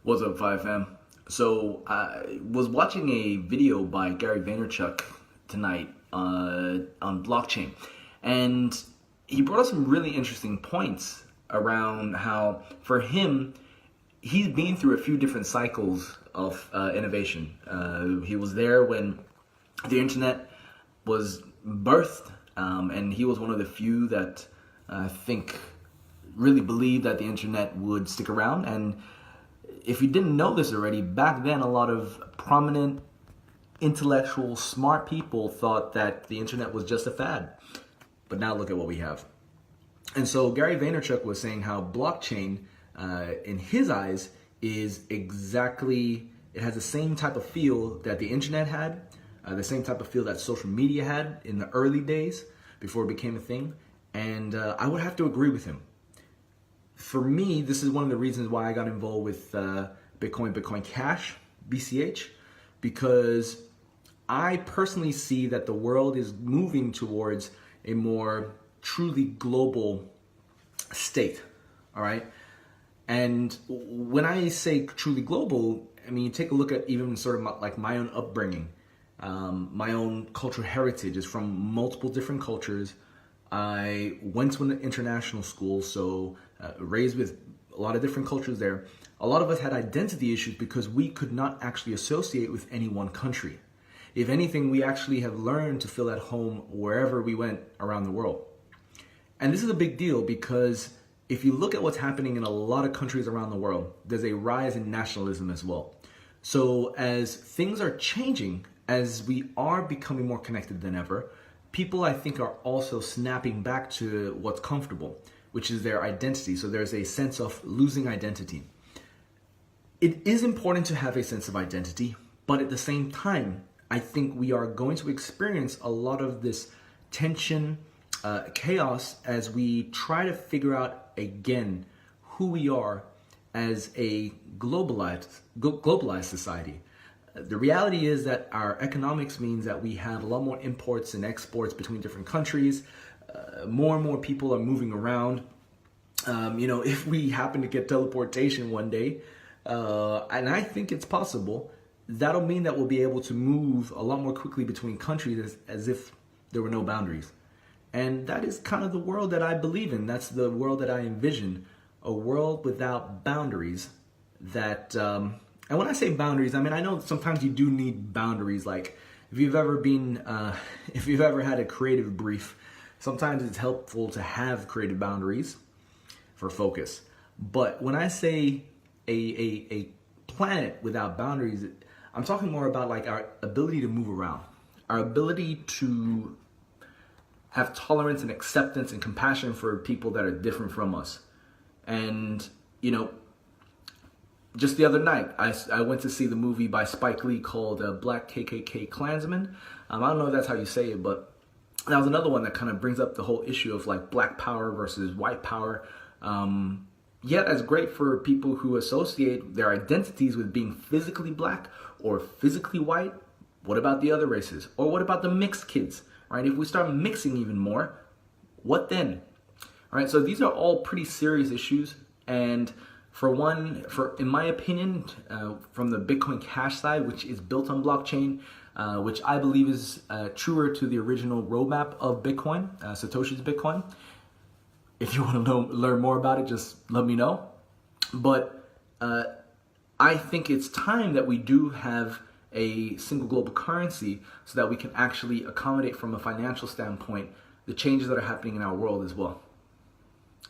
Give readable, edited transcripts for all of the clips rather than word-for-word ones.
What's up, 5M? So I was watching a video by Gary Vaynerchuk tonight on blockchain, and he brought up some really interesting points around how, for him, he's been through a few different cycles of innovation. He was there when the internet was birthed, and he was one of the few that I think really believed that the internet would stick around. And if you didn't know this already, back then a lot of prominent, intellectual, smart people thought that the internet was just a fad. But now look at what we have. And so Gary Vaynerchuk was saying how blockchain, in his eyes, is exactly, it has the same type of feel that the internet had, the same type of feel that social media had in the early days before it became a thing. And I would have to agree with him. For me, this is one of the reasons why I got involved with Bitcoin Cash, BCH, because I personally see that the world is moving towards a more truly global state, all right? And when I say truly global, I mean, take a look at even sort of like my own upbringing. My own cultural heritage is from multiple different cultures. I went to an international school, so raised with a lot of different cultures there. A lot of us had identity issues because we could not actually associate with any one country. If anything, we actually have learned to feel at home wherever we went around the world. And this is a big deal because if you look at what's happening in a lot of countries around the world, there's a rise in nationalism as well. So as things are changing, as we are becoming more connected than ever, people, I think, are also snapping back to what's comfortable, which is their identity. So there's a sense of losing identity. It is important to have a sense of identity, but at the same time, I think we are going to experience a lot of this tension, chaos, as we try to figure out again who we are as a globalized society. The reality is that our economics means that we have a lot more imports and exports between different countries. More and more people are moving around. If we happen to get teleportation one day, and I think it's possible, that'll mean that we'll be able to move a lot more quickly between countries as if there were no boundaries. And that is kind of the world that I believe in. That's the world that I envision, a world without boundaries that... And when I say boundaries, I mean, I know sometimes you do need boundaries. Like if you've ever had a creative brief, sometimes it's helpful to have creative boundaries for focus. But when I say a planet without boundaries, I'm talking more about like our ability to move around, our ability to have tolerance and acceptance and compassion for people that are different from us. And, just the other night, I went to see the movie by Spike Lee called Black KKK Klansman. I don't know if that's how you say it, but that was another one that kind of brings up the whole issue of like black power versus white power. Yet that's great for people who associate their identities with being physically black or physically white. What about the other races? Or what about the mixed kids, right? If we start mixing even more, what then? All right, so these are all pretty serious issues. And in my opinion, from the Bitcoin Cash side, which is built on blockchain, which I believe is truer to the original roadmap of Bitcoin, Satoshi's Bitcoin. If you want to learn more about it, just let me know. But I think it's time that we do have a single global currency so that we can actually accommodate from a financial standpoint the changes that are happening in our world as well.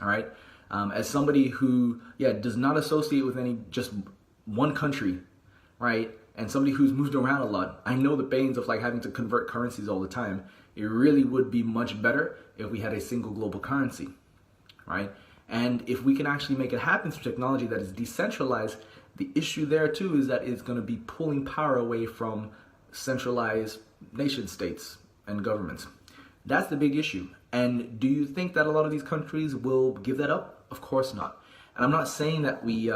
All right? As somebody who, does not associate with just one country, right? And somebody who's moved around a lot, I know the pains of like having to convert currencies all the time. It really would be much better if we had a single global currency, right? And if we can actually make it happen through technology that is decentralized, the issue there too is that it's going to be pulling power away from centralized nation states and governments. That's the big issue. And do you think that a lot of these countries will give that up? Of course not. And I'm not saying that we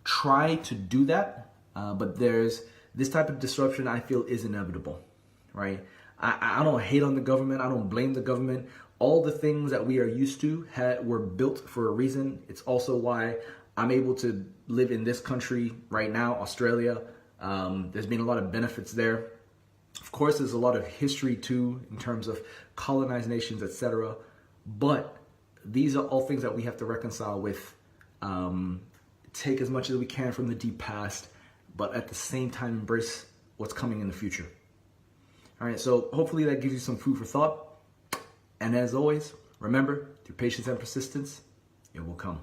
try to do that, but there's this type of disruption I feel is inevitable, right? I don't hate on the government. I don't blame the government. All the things that we are used to were built for a reason. It's also why I'm able to live in this country right now, Australia. There's been a lot of benefits there. Of course, there's a lot of history too in terms of colonized nations, etc. But these are all things that we have to reconcile with. Take as much as we can from the deep past, but at the same time embrace what's coming in the future. All right, so hopefully that gives you some food for thought. And as always, remember, through patience and persistence, it will come.